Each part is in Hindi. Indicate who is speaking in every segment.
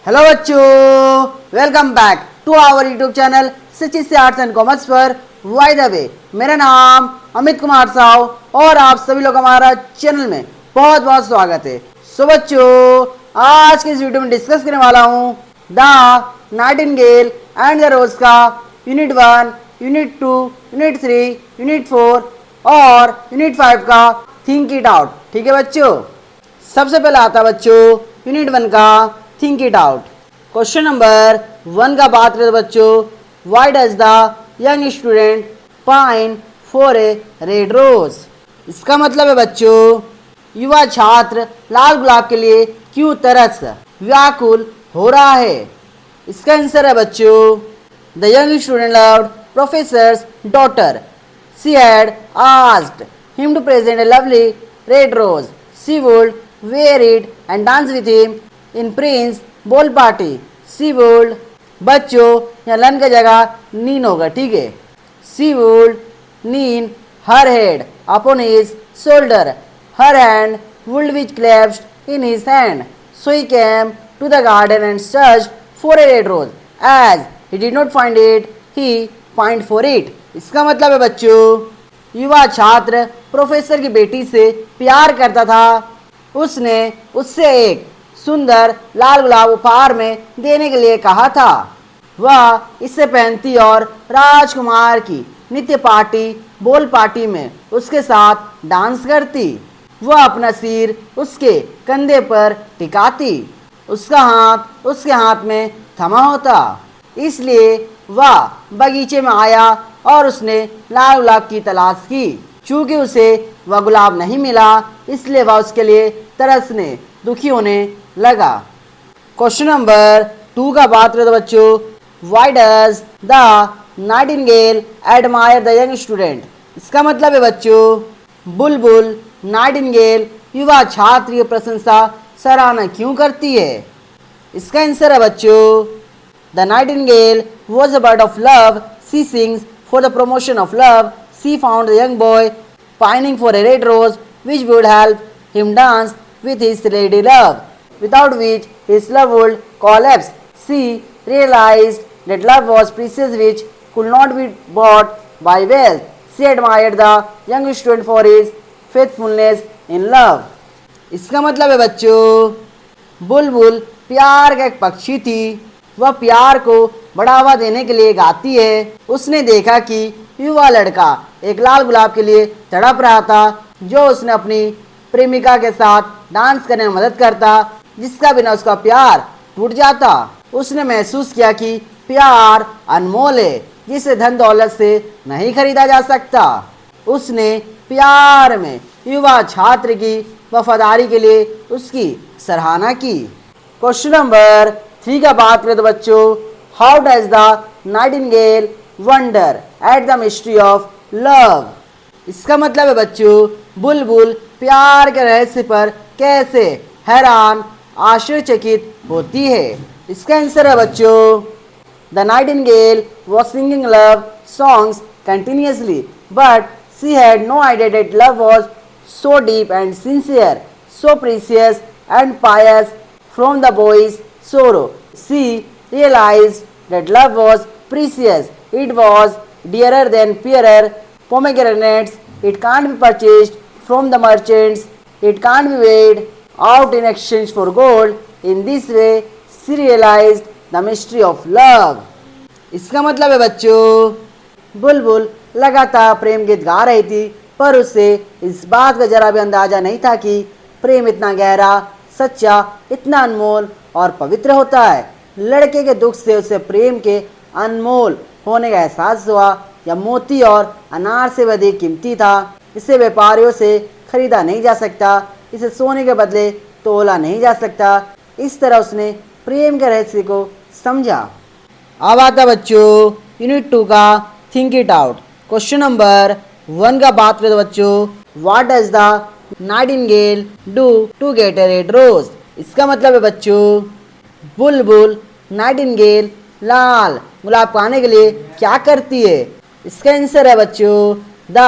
Speaker 1: हेलो बच्चों, welcome back to our YouTube channel Sachin से आर्ट्स एंड कॉमर्स पर वाई द वे। मेरा नाम अमित कुमार साव और आप सभी लोग हमारा चैनल में बहुत बहुत स्वागत है। सो बच्चों, आज के इस वीडियो में डिस्कस करने वाला हूँ द नाइटिंगेल एंड द रोज का यूनिट 1, यूनिट 2, यूनिट 3, यूनिट 4 और यूनिट 5 का थिंक इट आउट। ठीक है बच्चों, सबसे पहले आता है बच्चों यूनिट 1 का think it out. Question number 1 का बात करें बच्चों, why does the young student pine for a red rose. इसका मतलब है बच्चों, युवा छात्र लाल गुलाब के लिए क्यों तरस व्याकुल हो रहा है। इसका आंसर है बच्चों, the young student loved professor's daughter, she had asked him to present a lovely red rose, she would wear it and dance with him in Prince ball party. She would, बच्चों यहाँ लन का जगह नीन होगा, ठीक है। She would lean her head upon his shoulder, her hand would be clasped in his hand. So he came to the garden and searched for a red rose. As he did not find it, he pined for it. इसका मतलब है बच्चों, युवा छात्र प्रोफेसर की बेटी से प्यार करता था। उसने उससे एक सुंदर लाल गुलाब उपहार में देने के लिए कहा था। वह इसे पहनती और राजकुमार की नित्य पार्टी बॉल पार्टी में उसके साथ डांस करती। वह अपना सिर उसके कंधे पर टिकाती, उसका हाथ उसके हाथ में थमा होता। इसलिए वह बगीचे में आया और उसने लाल गुलाब की तलाश की। चूंकि उसे वह गुलाब नहीं मिला, इसलिए वह उसके लिए तरसने दुखी होने लगा। क्वेश्चन नंबर 2 का बात करें तो बच्चों, why does the Nightingale admire the young student. इसका मतलब है बच्चों, बुलबुल नाइटिंगेल युवा छात्र की प्रशंसा सराहना क्यों करती है। इसका आंसर है बच्चों, the nightingale was a bird of love, she sings for the promotion of love, she found the young boy pining for a red rose which would help him dance with his lady love, without which his love would collapse. She realized that love was precious which could not be bought by wealth. She admired the young student for his faithfulness in love. इसका मतलब है बच्चों, बुलबुल प्यार का एक पक्षी थी। वह प्यार को बढ़ावा देने के लिए गाती है। उसने देखा कि युवा लड़का एक लाल गुलाब के लिए तड़प रहा था, जो उसने अपनी प्रेमिका के साथ डांस करने में मदद करता, जिसका बिना उसका प्यार टूट जाता। उसने महसूस किया कि प्यार अनमोल है, जिसे धन दौलत से नहीं खरीदा जा सकता। उसने प्यार में युवा छात्र की वफादारी के लिए उसकी सराहना की। क्वेश्चन नंबर 3 का बात करें तो बच्चों, how does the Nightingale wonder at the mystery of love. इसका मतलब है बच्चों, बुलबुल प्यार के रहस्य पर कैसे हैरान आश्चर्यचकित होती है। इसका आंसर है बच्चों, the nightingale was singing love songs continuously but she had no idea that love was so deep and sincere, so precious and pious from the boy's sorrow. She realized that love was precious. It was dearer than purer pomegranates. It can't be purchased from the merchants. It can't be weighed out in exchange for gold. In this way, she realized the mystery of love. इसका मतलब है बच्चों, बुलबुल लगातार प्रेम गीत गा रही थी, पर उसे इस बात का जरा भी अंदाजा नहीं था कि प्रेम इतना गहरा, सच्चा, इतना अनमोल और पवित्र होता है। लड़के के दुख से उसे प्रेम के अनमोल होने का एहसास हुआ। यह मोती और अनार से अधिक कीमती था। इसे व्यापारियों से खरीदा नहीं जा सकता, इसे सोने के बदले तोला नहीं जा सकता। इस तरह उसने प्रेम के रहस्य को समझा। अब आता बच्चों यूनिट 2 का think it out. Question number 1 का बात करें तो बच्चों, what does the nightingale do to get a red rose. इसका मतलब है बच्चों, बुलबुल नाइटिंगेल लाल गुलाब पाने के लिए क्या करती है। इसका आंसर है बच्चों, the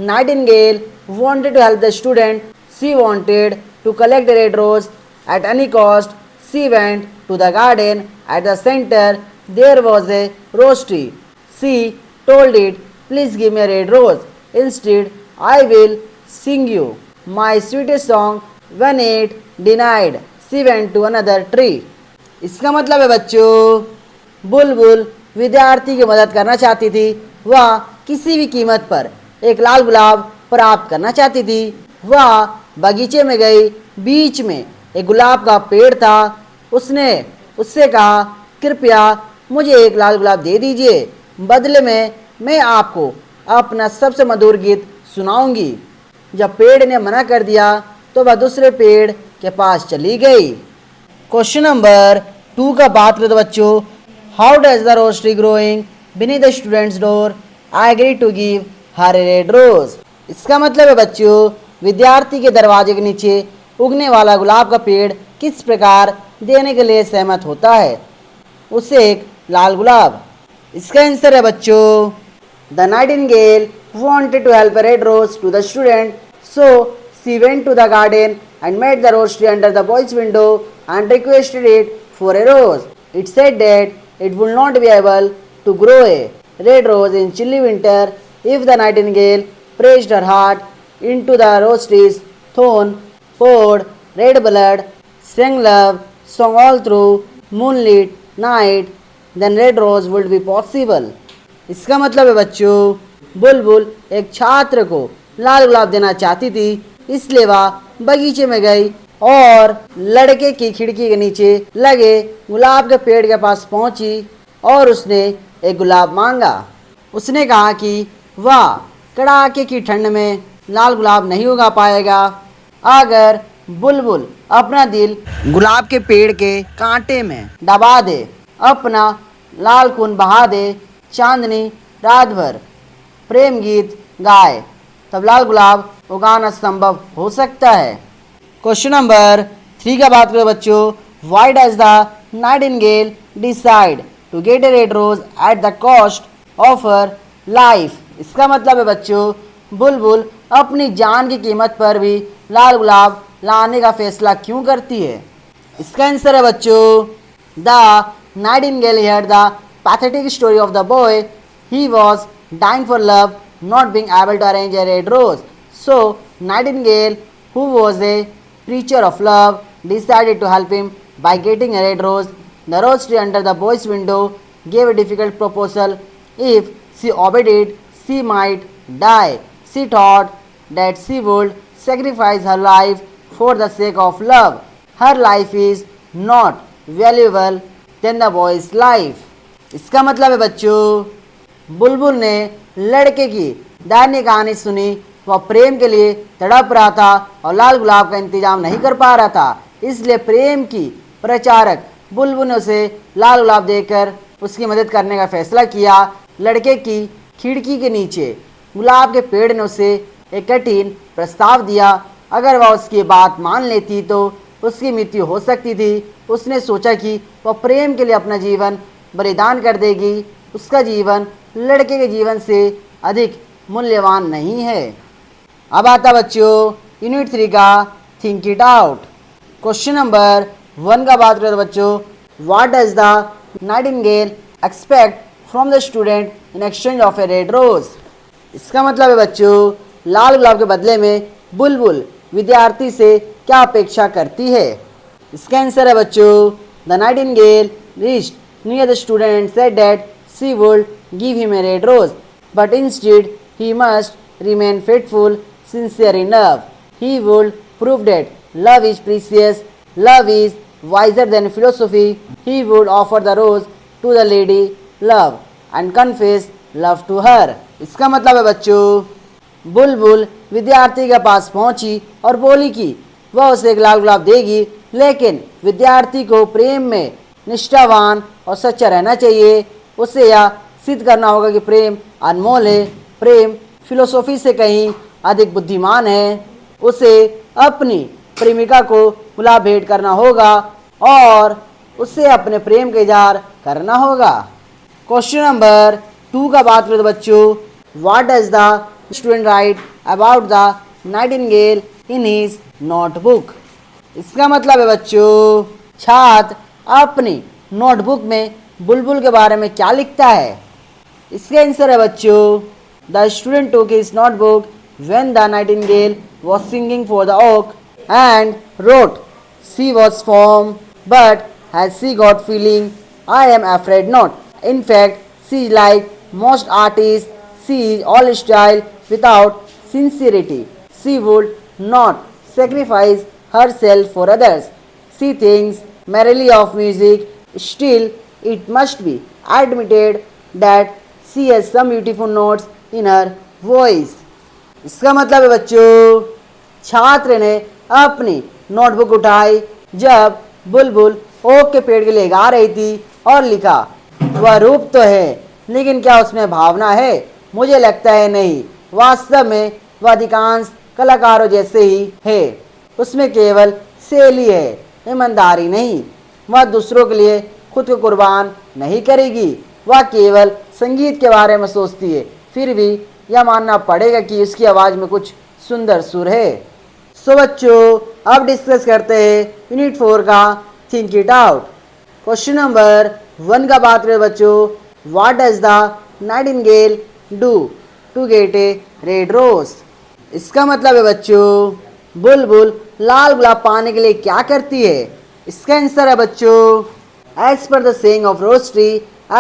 Speaker 1: nightingale wanted to help the student, she wanted to collect the red rose at any cost. She went to the garden. At the center there was a rose tree. She told it, please give me a red rose. Instead, I will sing you my sweetest song. When it denied, she went to another tree. इसका मतलब है बच्चों, बुलबुल विद्यार्थी की मदद करना चाहती थी। वह किसी भी कीमत पर एक लाल गुलाब प्राप्त करना चाहती थी। वह बगीचे में गई। बीच में एक गुलाब का पेड़ था। उसने उससे कहा, कृपया मुझे एक लाल गुलाब दे दीजिए, बदले में मैं आपको अपना सबसे मधुर गीत सुनाऊंगी। जब पेड़ ने मना कर दिया तो वह दूसरे पेड़ के पास चली गई। क्वेश्चन नंबर 2 का बात करें तो बच्चों, how does the rose tree growing beneath the student's door I agree to give her a red rose. इसका मतलब है बच्चों, विद्यार्थी के दरवाजे के नीचे उगने वाला गुलाब का पेड़ किस प्रकार देने के लिए सहमत होता है उसे एक लाल गुलाब। इसका आंसर है बच्चों, the Nightingale wanted to help a red rose to the student, so she went to the garden and met the rose tree under the boy's window and requested it for a rose. It said that it would not be able to grow a red rose in chilly winter if the nightingale pressed her heart into the rose tree's thorn, poured red blood, sang love song all through moonlit night, then red rose would be possible. इसका मतलब है बच्चों, बुलबुल एक छात्र को लाल गुलाब देना चाहती थी, इसलिए वह बगीचे में गई और लड़के की खिड़की के नीचे लगे गुलाब के पेड़ के पास पहुंची और उसने एक गुलाब मांगा। उसने कहा कि वह कड़ाके की ठंड में लाल गुलाब नहीं उगा पाएगा। अगर बुलबुल अपना दिल गुलाब के पेड़ के कांटे में दबा दे, अपना लाल खून बहा दे, चांदनी रात भर प्रेम गीत गाए, तब लाल गुलाब उगाना संभव हो सकता है। क्वेश्चन नंबर 3 का बात करें बच्चों, why does the nightingale decide to get a red rose at the cost of her life. इसका मतलब है बच्चों, बुलबुल अपनी जान की कीमत पर भी लाल गुलाब लाने का फैसला क्यों करती है। इसका आंसर है बच्चों, the Nightingale heard the pathetic story of the boy. He was dying for love, not being able to arrange a red rose. So Nightingale, who was a preacher of love, decided to help him by getting a red rose. The rose tree under the boy's window gave a difficult proposal. If she obeyed it, she might die. She thought that she would sacrifice her life for the sake of love. Her life is not valuable than the boy's life. इसका मतलब है बच्चों, बुलबुल ने लड़के की दयनीय कहानी सुनी। वह प्रेम के लिए तड़प रहा था और लाल गुलाब का इंतजाम नहीं कर पा रहा था, इसलिए प्रेम की प्रचारक बुलबुल ने उसे लाल गुलाब देकर उसकी मदद करने का फैसला किया। लड़के की खिड़की के नीचे गुलाब के पेड़ ने उसे एक कठिन प्रस्ताव दिया। अगर वह उसकी बात मान लेती तो उसकी मृत्यु हो सकती थी। उसने सोचा कि वह प्रेम के लिए अपना जीवन बलिदान कर देगी। उसका जीवन लड़के के जीवन से अधिक मूल्यवान नहीं है। अब आता बच्चों यूनिट 3 का think it out. Question number 1 का बात करें तो बच्चों, what does the nightingale expect from the student in exchange of a red rose. इसका मतलब है बच्चों, लाल गुलाब के बदले में बुलबुल विद्यार्थी से क्या अपेक्षा करती है। इसका आंसर है बच्चों, the Nightingale reached near the student said that she would give him a red rose, but instead he must remain faithful, sincere enough. He would prove that love is precious, love is wiser than philosophy. He would offer the rose to the lady love and confess love to her. इसका मतलब है बच्चों, बुलबुल विद्यार्थी के पास पहुंची और बोली कि वह उसे एक लाल गुलाब देगी, लेकिन विद्यार्थी को प्रेम में निष्ठावान और सच्चा रहना चाहिए। उसे यह सिद्ध करना होगा कि प्रेम अनमोल है, प्रेम फिलोसॉफी से कहीं अधिक बुद्धिमान है। उसे अपनी प्रेमिका को गुलाब भेंट करना होगा और उसे अपने प्रेम का इजहार करना होगा। क्वेश्चन नंबर 2 का बात करें तो बच्चों, what does the student right about the Nightingale in his notebook. इसका मतलब है बच्चों, छात्र अपनी नोटबुक में बुलबुल के बारे में क्या लिखता है? इसका आंसर है बच्चों, the student took his notebook when the Nightingale was singing for the oak and wrote, she was firm, but has she got feeling? I am afraid not. In fact, she is like most artists, she is all style without sincerity. She would not sacrifice herself for others. She thinks merely of music. Still, it must be admitted that she has some beautiful notes in her voice. इसका मतलब है बच्चों, छात्र ने अपनी नोटबुक उठाई जब बुलबुल ओक के पेड़ के लिए गा रही थी और लिखा, वह रूप तो है लेकिन क्या उसमें भावना है? मुझे लगता है नहीं। वास्तव में वह अधिकांश कलाकारों जैसे ही है। उसमें केवल शैली है, ईमानदारी नहीं। वह दूसरों के लिए खुद को कुर्बान नहीं करेगी। वह केवल संगीत के बारे में सोचती है। फिर भी यह मानना पड़ेगा कि उसकी आवाज़ में कुछ सुंदर सुर है। सो बच्चों, अब डिस्कस करते हैं यूनिट 4 का think it out. Question number 1 का बात करें बच्चों, what does the nightingale do to get a red rose? इसका मतलब है बच्चों, बुलबुल लाल गुलाब पाने के लिए क्या करती है? इसका आंसर है बच्चों, as per the saying of rose tree,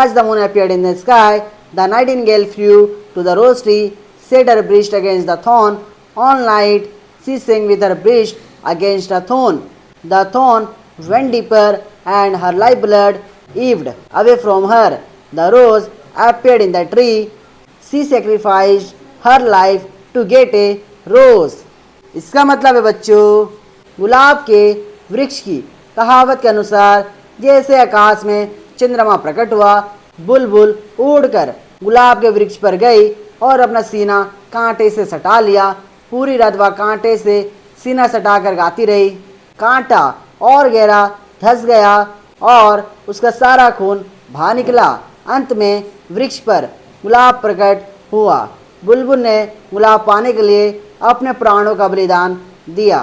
Speaker 1: as the moon appeared in the sky, the nightingale flew to the rose tree, set her breast against the thorn. All night she sang with her breast against the thorn. The thorn went deeper and her lifeblood ebbed away from her. The rose appeared in the tree. She sacrificed her life to get a rose. इसका मतलब है बच्चों, गुलाब के वृक्ष की कहावत के अनुसार जैसे आकाश में चंद्रमा प्रकट हुआ, बुलबुल उड़कर गुलाब के वृक्ष पर गई और अपना सीना कांटे से सटा लिया। पूरी रात वह कांटे से सीना सटाकर गाती रही। कांटा और गहरा धंस गया और उसका सारा खून बाहर निकला। अंत में वृक्ष पर गुलाब प्रकट हुआ। बुलबुल ने गुलाब पाने के लिए अपने प्राणों का बलिदान दिया।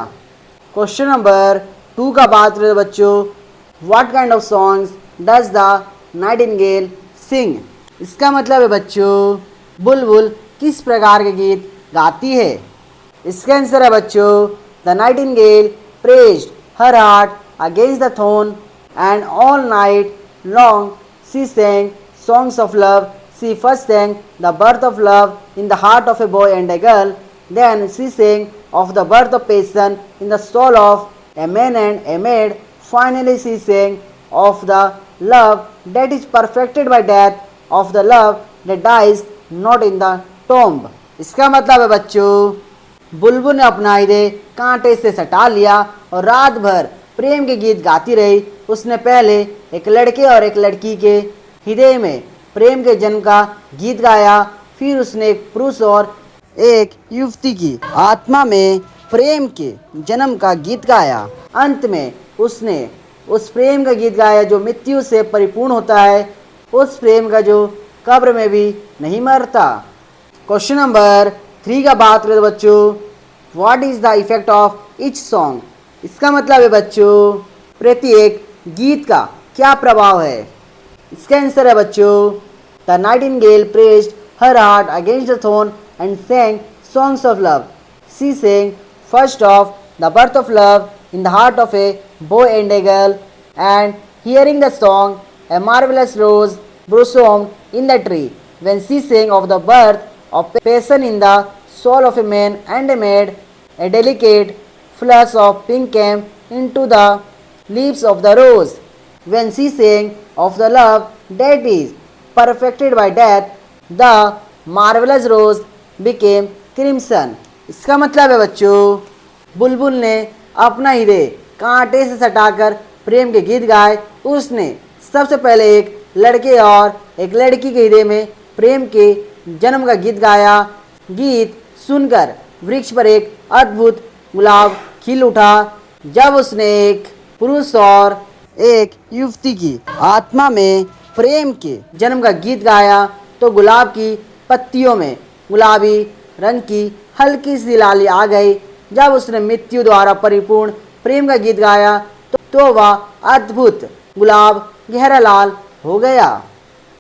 Speaker 1: क्वेश्चन नंबर 2 का बात करें बच्चों, what kind of songs does the nightingale sing? इसका मतलब है बच्चों, बुलबुल किस प्रकार के गीत गाती है? इसका आंसर है बच्चों, the Nightingale praised her heart against the thorn and all night long she sang songs of love. She first sang the birth of love in the heart of a boy and a girl. Then she sang of the birth of passion in the soul of a man and a maid. Finally she sang of the love that is perfected by death, of the love that dies not in the tomb. इसका मतलब है बच्चों, बुलबुल ने अपना हृदय कांटे से सटा लिया और रात भर प्रेम के गीत गाती रही। उसने पहले एक लड़के और एक लड़की के हृदय में प्रेम के जन्म का गीत गाया, फिर उसने एक पुरुष और एक युवती की आत्मा में प्रेम के जन्म का गीत गाया। अंत में उसने उस प्रेम का गीत गाया जो मृत्यु से परिपूर्ण होता है, उस प्रेम का जो कब्र में भी नहीं मरता। क्वेश्चन नंबर 3 का बात करें बच्चों, what is the effect of each song? इसका मतलब है बच्चों, प्रत्येक गीत का क्या प्रभाव है? इसका आंसर है बच्चों, the Nightingale praised her heart against the thorn and sang songs of love. She sang first of the birth of love in the heart of a boy and a girl, and hearing the song, a marvelous rose blossomed in the tree. When she sang of the birth of passion in the soul of a man and a maid, a delicate flush of pink came into the leaves of the rose. When she sang of the love that is perfected by death, the marvelous rose became crimson. इसका मतलब है बच्चों, बुलबुल ने अपना हृदय कांटे से सटाकर प्रेम के गीत गाए। उसने सबसे पहले एक लड़के और एक लड़की के हृदय में प्रेम के जन्म का गीत गाया। गीत सुनकर वृक्ष पर एक अद्भुत गुलाब खिल उठा। जब उसने एक पुरुष और एक युवती की आत्मा में प्रेम के जन्म का गीत गाया तो गुलाब की पत्तियों में गुलाबी रंग की हल्की सी लाली आ गई। जब उसने मृत्यु द्वारा परिपूर्ण प्रेम का गीत गाया तो वह अद्भुत गुलाब गहरा लाल हो गया।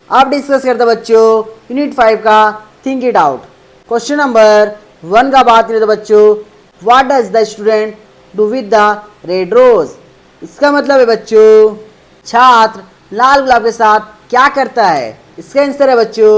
Speaker 1: अब डिस्कस करते हैं बच्चों यूनिट 5 का think it out. Question number 1 का बात करें तो बच्चों what does the student do with the red rose. इसका मतलब है बच्चों छात्र लाल गुलाब के साथ क्या करता है। इसका आंसर है बच्चों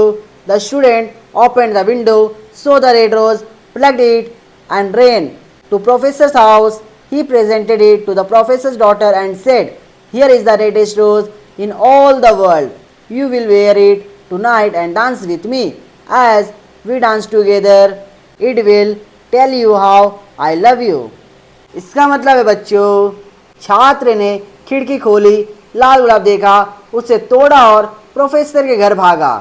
Speaker 1: the student open the window so the red rose plucked it and ran to professor's house. He presented it to the professor's daughter and said, here is the reddest rose in all the world. You will wear it tonight and dance with me. As we dance together, it will tell you how I love you. इसका मतलब है बच्चों छात्र ने खिड़की खोली, लाल गुलाब देखा, उसे तोड़ा और प्रोफेसर के घर भागा।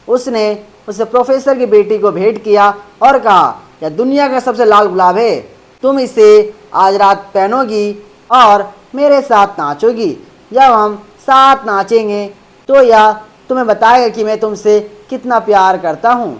Speaker 1: उसने उसे प्रोफेसर की बेटी को भेंट किया और कहा यह दुनिया का सबसे लाल गुलाब है, तुम इसे आज रात पहनोगी और मेरे साथ नाचोगी। जब हम साथ नाचेंगे तो यह तुम्हें बताएगा कि मैं तुमसे कितना प्यार करता हूँ।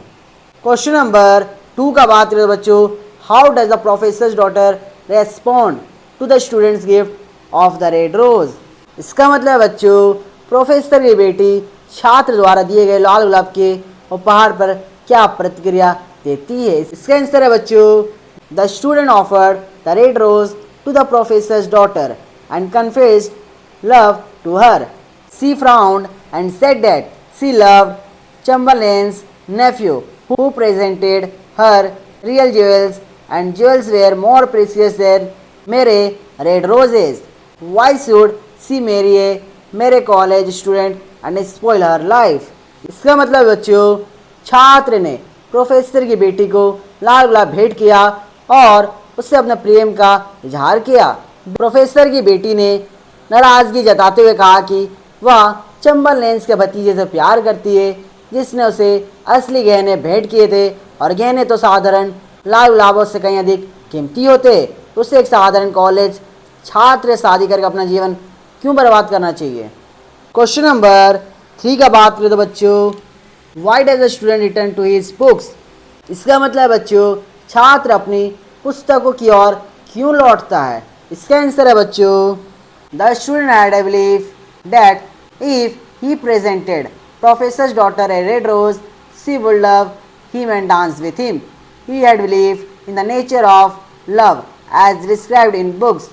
Speaker 1: क्वेश्चन नंबर 2 का बात करें बच्चों how does the professor's daughter respond to the student's gift of the red rose. इसका मतलब है बच्चों प्रोफेसर की बेटी छात्र द्वारा दिए गए लाल गुलाब के उपहार पर क्या प्रतिक्रिया देती है। इसका आंसर है बच्चों the student offered the red rose to the professor's daughter and confessed love to her. She frowned and said that she loved Chamberlain's nephew who presented her real jewels and jewels were more precious than mere red roses. Why should she marry a mere college student and spoil her life? इसका मतलब बच्चों छात्र ने प्रोफेसर की बेटी को लाल गुलाब भेंट किया और उससे अपने प्रेम का इजहार किया। प्रोफेसर की बेटी ने नाराजगी जताते हुए कहा कि वह चंबरलेन्स के भतीजे से प्यार करती है जिसने उसे असली गहने भेंट किए थे और गहने तो साधारण लाल गुलाबों से कहीं अधिक कीमती होते। तो उसे एक साधारण कॉलेज छात्र शादी करके अपना जीवन क्यों बर्बाद करना चाहिए। क्वेश्चन नंबर 3 का बात करें तो बच्चों why does the student return to his books. इसका मतलब है बच्चों छात्र अपनी पुस्तकों की ओर क्यों लौटता है। इसका आंसर है बच्चों the student had I believe that if he presented professors daughter a red rose, she would love him and dance with him. He had believed in the nature of love as described in books.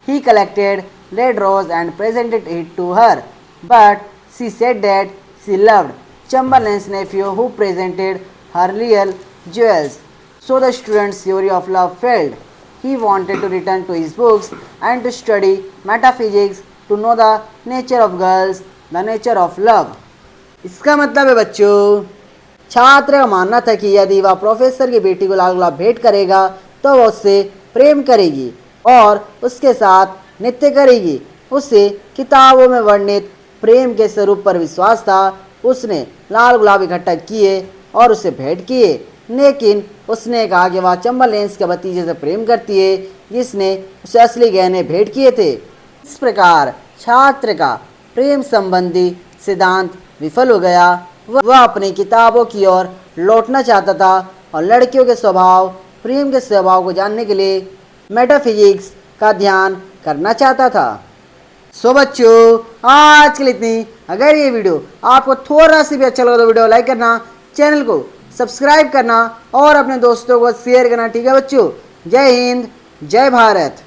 Speaker 1: He collected red rose and presented it to her, but she said that she loved Chamberlain's nephew who presented her real jewels. So the student's theory of love failed. He wanted to return to his books and to study metaphysics to know the nature of girls, the nature of love. इसका मतलब है बच्चों छात्र का मानना था कि यदि वह प्रोफेसर की बेटी को लाल गुलाब भेंट करेगा तो वह उससे प्रेम करेगी और उसके साथ नृत्य करेगी। उसे किताबों में वर्णित प्रेम के स्वरूप पर विश्वास था। उसने लाल गुलाब इकट्ठा किए और उसे भेंट किए, लेकिन उसने कहा कि वह चंबरलेन्स के भतीजे से प्रेम करती है जिसने उसे असली गहने भेंट किए थे। इस प्रकार छात्र का प्रेम संबंधी सिद्धांत विफल हो गया। वह अपनी किताबों की ओर लौटना चाहता था और लड़कियों के स्वभाव प्रेम के स्वभाव को जानने के लिए मेटाफिजिक्स का ध्यान करना चाहता था। सो बच्चों आज के लिए इतनी। अगर ये वीडियो आपको थोड़ा सा भी अच्छा लगा तो वीडियो लाइक करना, चैनल को सब्सक्राइब करना और अपने दोस्तों को शेयर करना। ठीक है बच्चों, जय हिंद जय भारत।